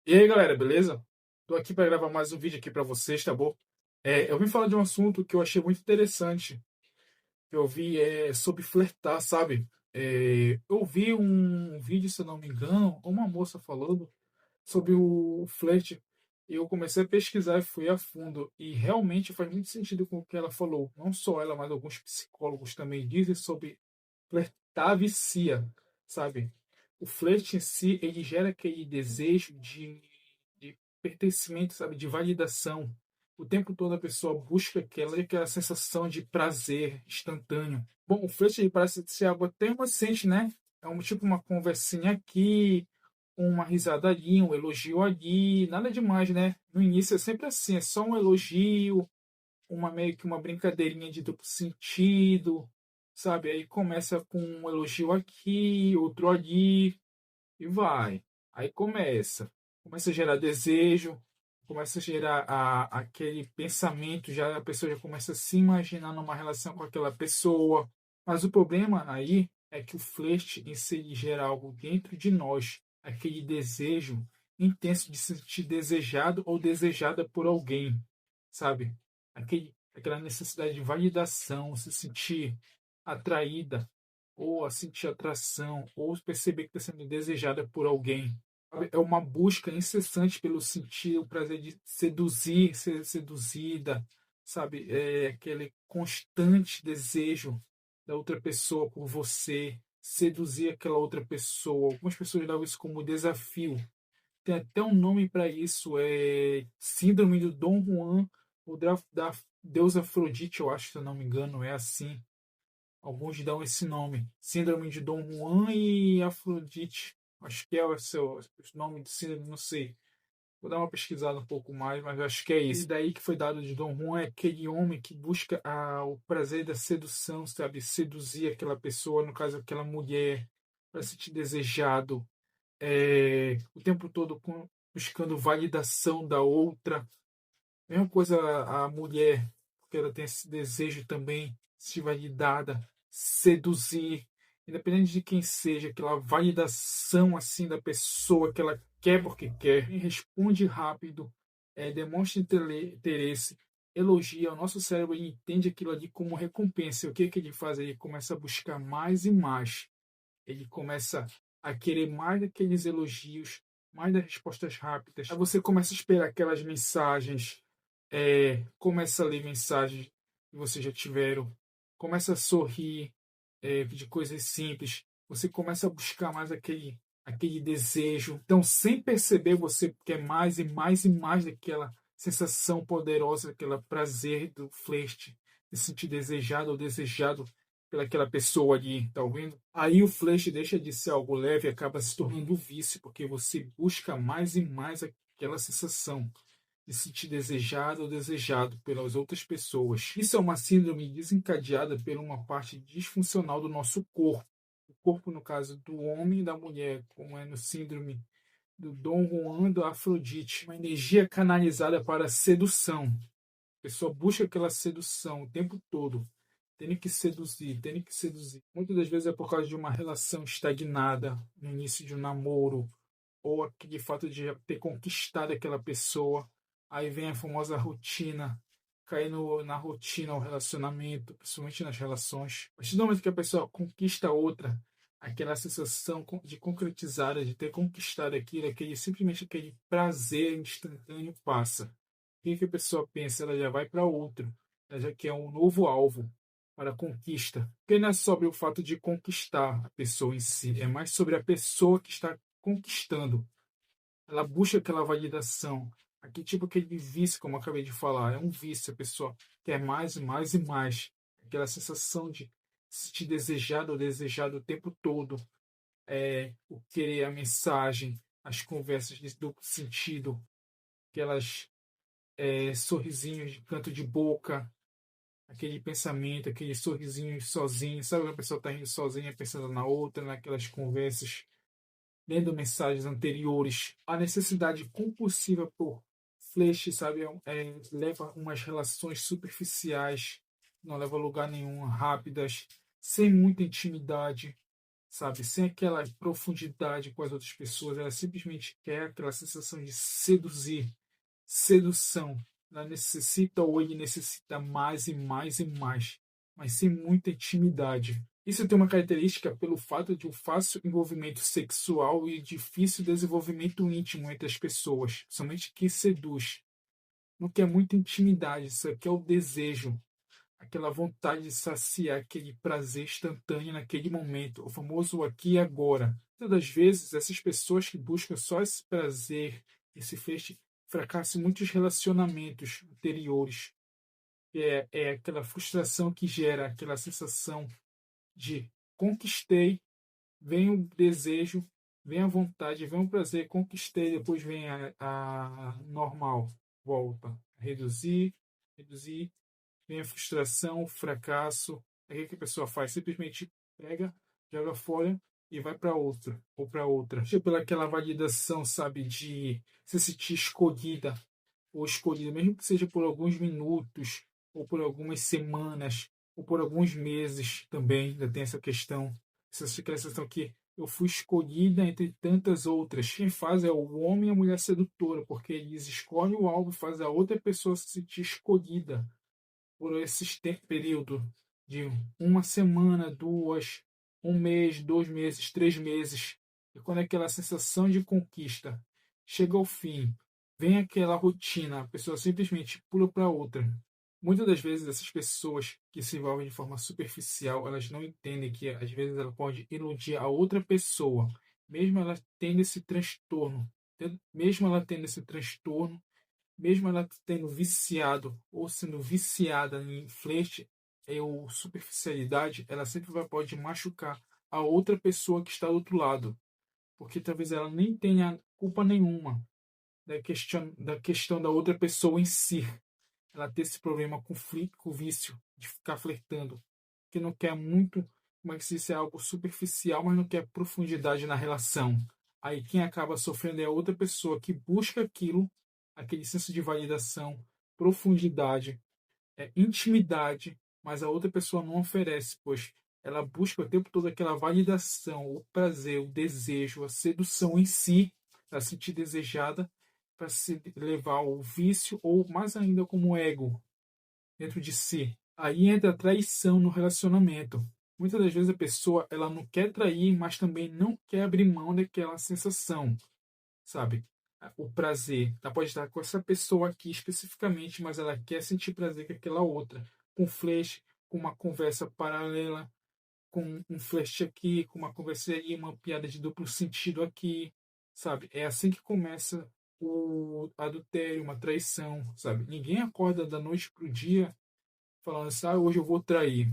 E aí, galera, beleza? Tô aqui para gravar mais um vídeo aqui para vocês, tá bom? Eu vim falar de um assunto que eu achei muito interessante. Eu vi sobre flertar, sabe? Eu vi um vídeo, se eu não me engano, uma moça falando sobre o flerte. E eu comecei a pesquisar e fui a fundo. E realmente faz muito sentido com o que ela falou. Não só ela, mas alguns psicólogos também dizem sobre flertar vicia, sabe? O flerte em si, ele gera aquele desejo de pertencimento, sabe? De validação. O tempo todo a pessoa busca aquela sensação de prazer instantâneo. Bom, o flerte ele parece ser algo até inocente, né? É um tipo uma conversinha aqui, uma risada ali, um elogio ali, nada demais, né? No início é sempre assim, é só um elogio, uma meio que uma brincadeirinha de duplo sentido, sabe? Aí começa com um elogio aqui, outro ali, e vai. Aí começa a gerar desejo, começa a gerar aquele pensamento, já a pessoa já começa a se imaginar numa relação com aquela pessoa. Mas o problema aí é que o flerte em si gera algo dentro de nós, aquele desejo intenso de se sentir desejado ou desejada por alguém, sabe? Aquela necessidade de validação, se sentir atraída, ou a sentir atração, ou perceber que está sendo desejada por alguém. É uma busca incessante pelo sentir o prazer de seduzir, ser seduzida, sabe? É aquele constante desejo da outra pessoa por você, seduzir aquela outra pessoa. Algumas pessoas levam isso como desafio. Tem até um nome para isso, é Síndrome do Dom Juan, ou da deusa Afrodite, eu acho, se eu não me engano, é assim. Alguns dão esse nome. Síndrome de Dom Juan e Afrodite. Acho que é o nome de síndrome, não sei. Vou dar uma pesquisada um pouco mais, mas acho que é isso. E daí que foi dado de Dom Juan é aquele homem que busca o prazer da sedução, sabe? Seduzir aquela pessoa, no caso, aquela mulher, para se sentir desejado. O tempo todo buscando validação da outra. Mesma coisa a mulher, porque ela tem esse desejo também, se validada, seduzir, independente de quem seja, aquela validação assim da pessoa que ela quer porque quer, e responde rápido, demonstra interesse, elogia, o nosso cérebro ele entende aquilo ali como recompensa. E o que que ele faz? Ele começa a buscar mais e mais. Ele começa a querer mais daqueles elogios, mais das respostas rápidas. Aí você começa a esperar aquelas mensagens, começa a ler mensagens que vocês já tiveram, começa a sorrir, de coisas simples. Você começa a buscar mais aquele desejo. Então, sem perceber, você quer mais e mais e mais daquela sensação poderosa, daquele prazer do flerte, de se sentir desejado ou desejado pelaquela pessoa ali, tá ouvindo? Aí o flerte deixa de ser algo leve e acaba se tornando um vício, porque você busca mais e mais aquela sensação de se sentir desejado ou desejado pelas outras pessoas. Isso é uma síndrome desencadeada por uma parte disfuncional do nosso corpo. O corpo, no caso do homem e da mulher, como é no síndrome do Dom Juan da Afrodite, uma energia canalizada para a sedução. A pessoa busca aquela sedução o tempo todo, tendo que seduzir, tendo que seduzir. Muitas das vezes é por causa de uma relação estagnada, no início de um namoro, ou aquele fato de já ter conquistado aquela pessoa. Aí vem a famosa rotina, cair na rotina, o relacionamento, principalmente nas relações. A partir do momento que a pessoa conquista outra, aquela sensação de concretizada, de ter conquistado aquilo, simplesmente aquele prazer instantâneo passa. O que a pessoa pensa? Ela já vai para outro, ela já quer um novo alvo para a conquista. Porque não é sobre o fato de conquistar a pessoa em si, é mais sobre a pessoa que está conquistando. Ela busca aquela validação. Aqui, tipo aquele vício, como eu acabei de falar, é um vício. A pessoa quer mais e mais e mais. Aquela sensação de se sentir desejado ou desejado o tempo todo. O querer a mensagem, as conversas de duplo sentido, aquelas sorrisinhos de canto de boca, aquele pensamento, aquele sorrisinho sozinho. Sabe quando a pessoa está rindo sozinha, pensando na outra, naquelas conversas lendo mensagens anteriores. A necessidade compulsiva por flash, sabe, leva umas relações superficiais, não leva a lugar nenhum, rápidas, sem muita intimidade. sabe? Sem aquela profundidade com as outras pessoas, ela simplesmente quer aquela sensação de seduzir, sedução. Ela necessita ou ele necessita mais e mais e mais, mas sem muita intimidade. Isso tem uma característica pelo fato de um fácil envolvimento sexual e difícil desenvolvimento íntimo entre as pessoas, somente quem seduz. Não quer muita intimidade, isso aqui é o desejo, aquela vontade de saciar aquele prazer instantâneo naquele momento, o famoso aqui e agora. Muitas das vezes, essas pessoas que buscam só esse prazer, esse feixe, fracassam em muitos relacionamentos anteriores. É aquela frustração que gera aquela sensação de conquistei, vem o desejo, vem a vontade, vem o prazer, conquistei, depois vem a normal, volta, reduzir, reduzir, vem a frustração, o fracasso. Aí o que a pessoa faz? Simplesmente pega, joga fora e vai para outra ou para outra. Tipo, pela aquela validação, sabe, de se sentir escolhida ou escolhida, mesmo que seja por alguns minutos ou por algumas semanas ou por alguns meses também, ainda tem essa questão, essa questão que eu fui escolhida entre tantas outras. Quem faz é o homem e a mulher sedutora, porque eles escolhem o alvo e faz a outra pessoa se sentir escolhida por esse período de uma semana, duas, um mês, 2 meses, 3 meses. E quando aquela sensação de conquista chega ao fim, vem aquela rotina, a pessoa simplesmente pula para outra. Muitas das vezes essas pessoas que se envolvem de forma superficial, elas não entendem que às vezes ela pode iludir a outra pessoa, mesmo ela tendo esse transtorno, mesmo ela tendo esse transtorno, mesmo ela tendo viciado ou sendo viciada em flerte ou superficialidade, ela sempre pode machucar a outra pessoa que está do outro lado, porque talvez ela nem tenha culpa nenhuma da questão da outra pessoa em si. Ela ter esse problema com o vício de ficar flertando, que não quer muito, como é que se diz, é algo superficial, mas não quer profundidade na relação. Aí quem acaba sofrendo é a outra pessoa que busca aquilo, aquele senso de validação, profundidade, intimidade, mas a outra pessoa não oferece, pois ela busca o tempo todo aquela validação, o prazer, o desejo, a sedução em si, para se sentir desejada, para se levar ao vício ou mais ainda como ego dentro de si. Aí entra a traição no relacionamento. Muitas das vezes a pessoa ela não quer trair, mas também não quer abrir mão daquela sensação, sabe? O prazer. Ela pode estar com essa pessoa aqui especificamente, mas ela quer sentir prazer com aquela outra. Com flash, com uma conversa paralela, com um flash aqui, com uma conversa ali, uma piada de duplo sentido aqui, sabe? É assim que começa o adultério, uma traição, sabe? Ninguém acorda da noite pro dia falando assim, hoje eu vou trair.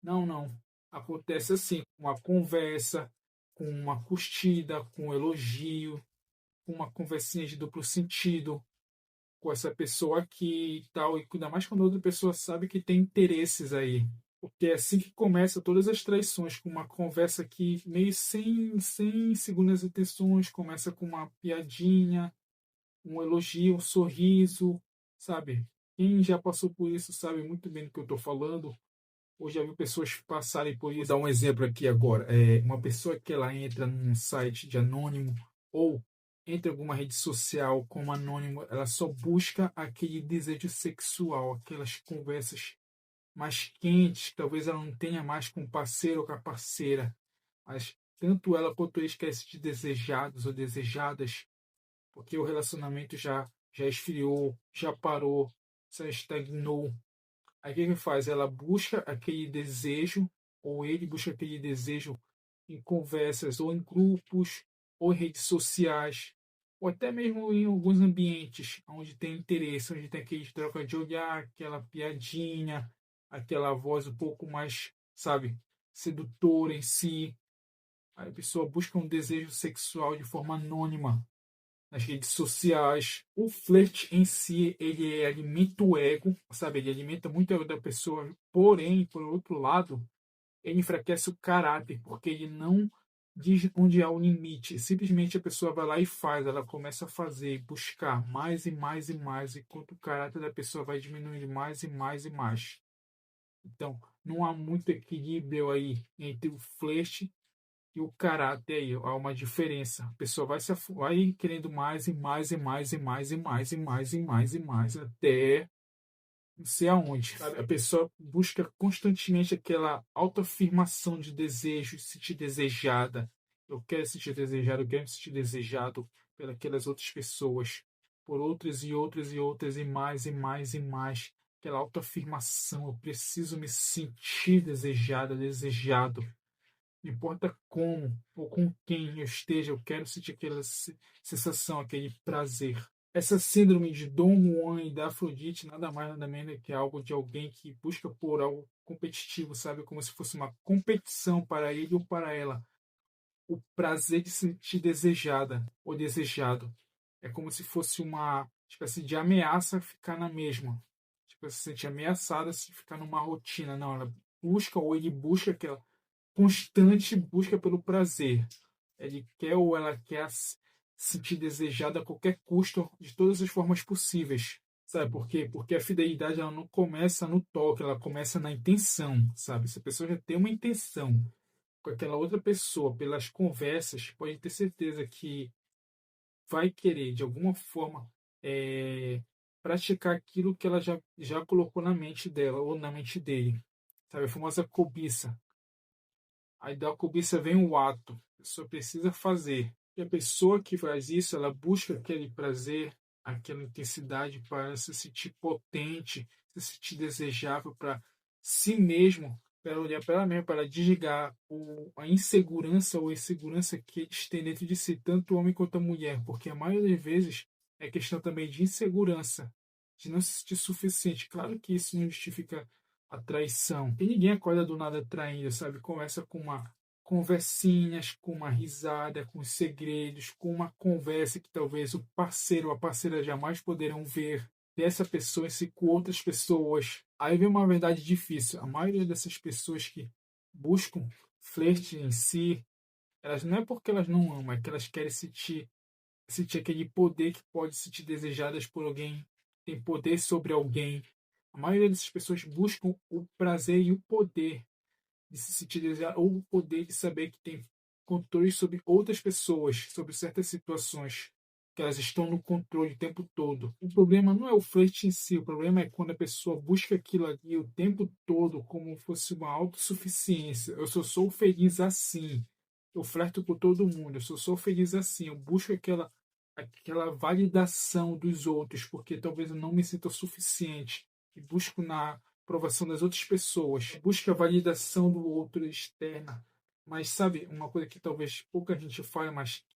Não, não. Acontece assim, com uma conversa, com uma curtida, com um elogio, com uma conversinha de duplo sentido com essa pessoa aqui e tal. E ainda mais quando a outra pessoa sabe que tem interesses aí. Porque é assim que começa todas as traições, com uma conversa que meio sem segundas intenções, começa com uma piadinha, um elogio, um sorriso, sabe? Quem já passou por isso sabe muito bem do que eu estou falando. Ou já viu pessoas passarem por isso. Vou dar um exemplo aqui agora. Uma pessoa que ela entra num site de anônimo ou entra em alguma rede social como anônimo, ela só busca aquele desejo sexual, aquelas conversas mais quentes, que talvez ela não tenha mais com o parceiro ou com a parceira, mas tanto ela quanto eles querem se sentir desejados ou desejadas, porque o relacionamento já esfriou, já parou, já estagnou. Aí o que ele faz? Ela busca aquele desejo, ou ele busca aquele desejo em conversas, ou em grupos, ou em redes sociais, ou até mesmo em alguns ambientes onde tem interesse, onde tem aquele troca de olhar, aquela piadinha, aquela voz um pouco mais, sabe, sedutora em si. Aí a pessoa busca um desejo sexual de forma anônima nas redes sociais. O flerte em si, ele alimenta o ego, sabe? Ele alimenta muito o ego da pessoa. Porém, por outro lado, ele enfraquece o caráter, porque ele não diz onde há o limite. Simplesmente a pessoa vai lá e faz, ela começa a fazer, buscar mais e mais e mais, enquanto o caráter da pessoa vai diminuindo mais e mais e mais. Então, não há muito equilíbrio aí entre o flerte e o caráter aí, há uma diferença. A pessoa vai querendo mais e mais e mais e mais e mais e mais e mais e mais até não sei aonde, sabe? A pessoa busca constantemente aquela autoafirmação de desejo, se sentir desejada. Eu quero se sentir desejado, eu quero me sentir desejado pelas outras pessoas, por outras e outras e outras e mais e mais e mais. Aquela autoafirmação, eu preciso me sentir desejada, desejado. Não importa como ou com quem eu esteja, eu quero sentir aquela sensação, aquele prazer. Essa síndrome de Dom Juan e da Afrodite nada mais nada menos que algo de alguém que busca por algo competitivo, sabe? Como se fosse uma competição para ele ou para ela. O prazer de se sentir desejada ou desejado. É como se fosse uma espécie de ameaça ficar na mesma. Tipo, se sentir ameaçada se ficar numa rotina. Não, ela busca ou ele busca aquela constante busca pelo prazer. Ele quer ou ela quer se sentir desejada a qualquer custo, de todas as formas possíveis. Sabe por quê? Porque a fidelidade ela não começa no toque, ela começa na intenção, sabe? Se a pessoa já tem uma intenção com aquela outra pessoa, pelas conversas, pode ter certeza que vai querer, de alguma forma, praticar aquilo que ela já colocou na mente dela ou na mente dele. Sabe? A famosa cobiça. Aí da cobiça vem o ato. A pessoa precisa fazer. E a pessoa que faz isso, ela busca aquele prazer, aquela intensidade para se sentir potente, se sentir desejável para si mesmo, para olhar para ela mesma, para desligar a insegurança ou a insegurança que eles têm dentro de si, tanto o homem quanto a mulher, porque a maioria das vezes é questão também de insegurança, de não se sentir suficiente. Claro que isso não justifica a traição. E ninguém acorda do nada traindo, sabe? Começa com uma conversinhas, com uma risada, com segredos, com uma conversa que talvez o parceiro ou a parceira jamais poderão ver dessa pessoa em si com outras pessoas. Aí vem uma verdade difícil. A maioria dessas pessoas que buscam flerte em si, elas não é porque elas não amam, é que elas querem sentir aquele poder que pode se sentir desejadas por alguém, tem poder sobre alguém. A maioria dessas pessoas buscam o prazer e o poder de se sentir desejado, ou o poder de saber que tem controle sobre outras pessoas, sobre certas situações, que elas estão no controle o tempo todo. O problema não é o flerte em si, o problema é quando a pessoa busca aquilo ali o tempo todo como fosse uma autossuficiência. Eu só sou feliz assim. Eu flerto com todo mundo, eu só sou feliz assim. Eu busco aquela validação dos outros, porque talvez eu não me sinta o suficiente. E busco na aprovação das outras pessoas, busco a validação do outro externa. Mas sabe, uma coisa que talvez pouca gente fale, mas